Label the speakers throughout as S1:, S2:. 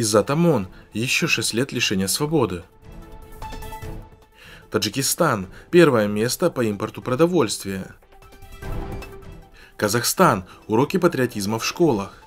S1: Иззат Амон – еще 6 лет лишения свободы. Таджикистан – первое место по импорту продовольствия. Казахстан – уроки патриотизма в школах.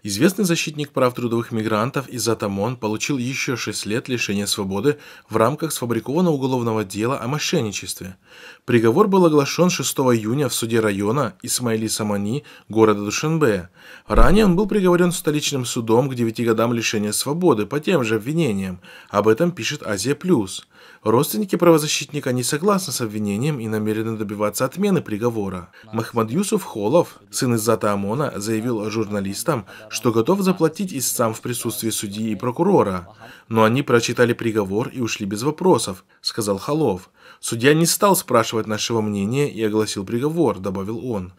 S1: Известный защитник прав трудовых мигрантов Иззат Амон получил еще 6 лет лишения свободы в рамках сфабрикованного уголовного дела о мошенничестве. Приговор был оглашен 6 июня в суде района Исмаили-Самани города Душанбе. Ранее он был приговорен столичным судом к 9 годам лишения свободы по тем же обвинениям. Об этом пишет Азия Плюс. Родственники правозащитника не согласны с обвинением и намерены добиваться отмены приговора. Махмад Юсуф Холов, сын Иззата Амона, заявил журналистам, что готов заплатить истцам в присутствии судьи и прокурора. Но они прочитали приговор и ушли без вопросов, сказал Холов. Судья не стал спрашивать нашего мнения и огласил приговор, добавил он.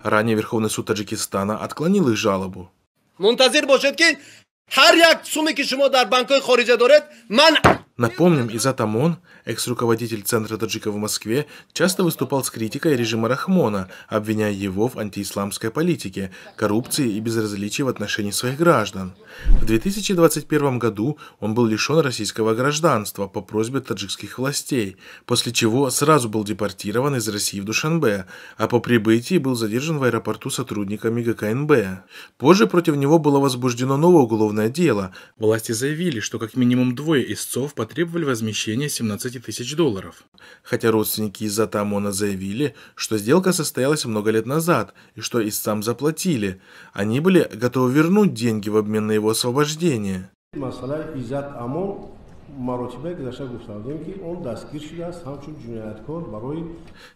S1: Ранее Верховный суд Таджикистана отклонил их жалобу. Напомним, Иззат Амон, экс-руководитель Центра таджиков в Москве, часто выступал с критикой режима Рахмона, обвиняя его в антиисламской политике, коррупции и безразличии в отношении своих граждан. В 2021 году он был лишен российского гражданства по просьбе таджикских властей, после чего сразу был депортирован из России в Душанбе, а по прибытии был задержан в аэропорту сотрудниками ГКНБ. Позже против него было возбуждено новое уголовное дело. Власти заявили, что как минимум двое истцов потребовали возмещения $17 тысяч. Хотя родственники Иззата Амона заявили, что сделка состоялась много лет назад и что истцам заплатили, они были готовы вернуть деньги в обмен на его освобождение.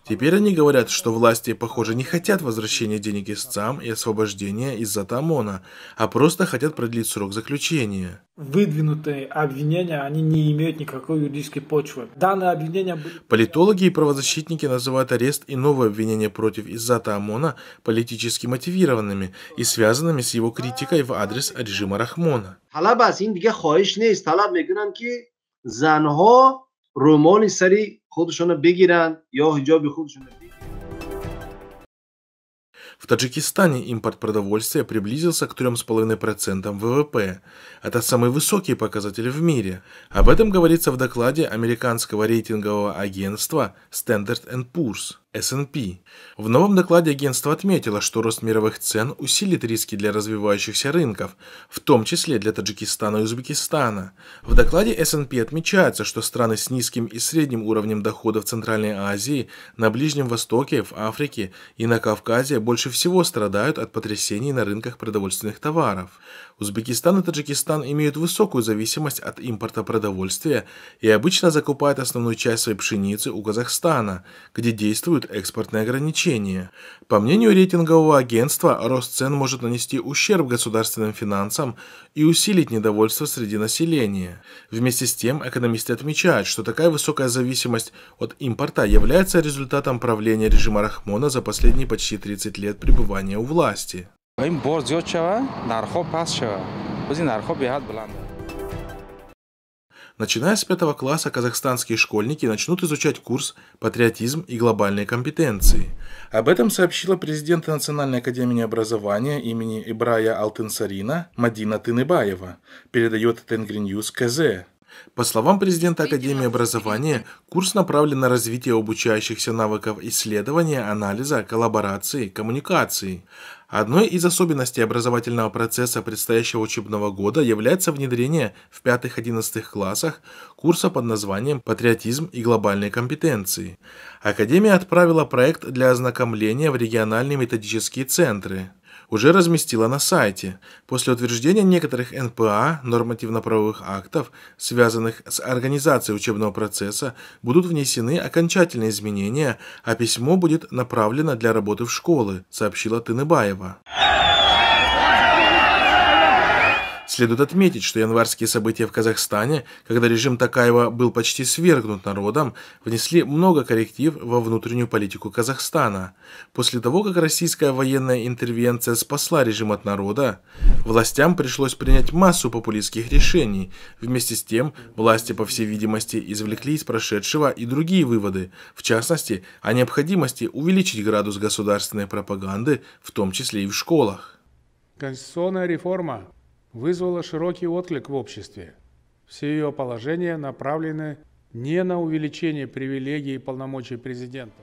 S1: Теперь они говорят, что власти, похоже, не хотят возвращения денег истцам и освобождения Иззата Амона, а просто хотят продлить срок заключения.
S2: Выдвинутые обвинения, они не имеют никакой юридической почвы. Данные обвинения...
S1: Политологи и правозащитники называют арест и новые обвинения против Иззата Амона политически мотивированными и связанными с его критикой в адрес режима Рахмона. В Таджикистане импорт продовольствия приблизился к 3,5% ВВП. Это самый высокий показатель в мире. Об этом говорится в докладе американского рейтингового агентства Standard & Poor's. S&P. В новом докладе агентство отметило, что рост мировых цен усилит риски для развивающихся рынков, в том числе для Таджикистана и Узбекистана. В докладе S&P отмечается, что страны с низким и средним уровнем дохода в Центральной Азии, на Ближнем Востоке, в Африке и на Кавказе больше всего страдают от потрясений на рынках продовольственных товаров. Узбекистан и Таджикистан имеют высокую зависимость от импорта продовольствия и обычно закупают основную часть своей пшеницы у Казахстана, где действуют экспортные ограничения. По мнению рейтингового агентства, рост цен может нанести ущерб государственным финансам и усилить недовольство среди населения. Вместе с тем, экономисты отмечают, что такая высокая зависимость от импорта является результатом правления режима Рахмона за последние почти 30 лет пребывания у власти. Начиная с 5 класса казахстанские школьники начнут изучать курс «Патриотизм и глобальные компетенции». Об этом сообщила президент Национальной академии образования имени Ибрая Алтынсарина Мадина Тыныбаева, передает Тенгриньюз КЗ. По словам президента Академии образования, курс направлен на развитие обучающихся навыков исследования, анализа, коллаборации, коммуникации. Одной из особенностей образовательного процесса предстоящего учебного года является внедрение в 5-11 классах курса под названием «Патриотизм и глобальные компетенции». Академия отправила проект для ознакомления в региональные методические центры. Уже разместила на сайте. После утверждения некоторых НПА, нормативно-правовых актов, связанных с организацией учебного процесса, будут внесены окончательные изменения, а письмо будет направлено для работы в школы, сообщила Тыныбаева. С Следует отметить, что январские события в Казахстане, когда режим Токаева был почти свергнут народом, внесли много корректив во внутреннюю политику Казахстана. После того, как российская военная интервенция спасла режим от народа, властям пришлось принять массу популистских решений. Вместе с тем, власти, по всей видимости, извлекли из прошедшего и другие выводы, в частности, о необходимости увеличить градус государственной пропаганды, в том числе и в школах.
S3: Конституционная реформа вызвала широкий отклик в обществе. Все ее положения направлены не на увеличение привилегий и полномочий президента,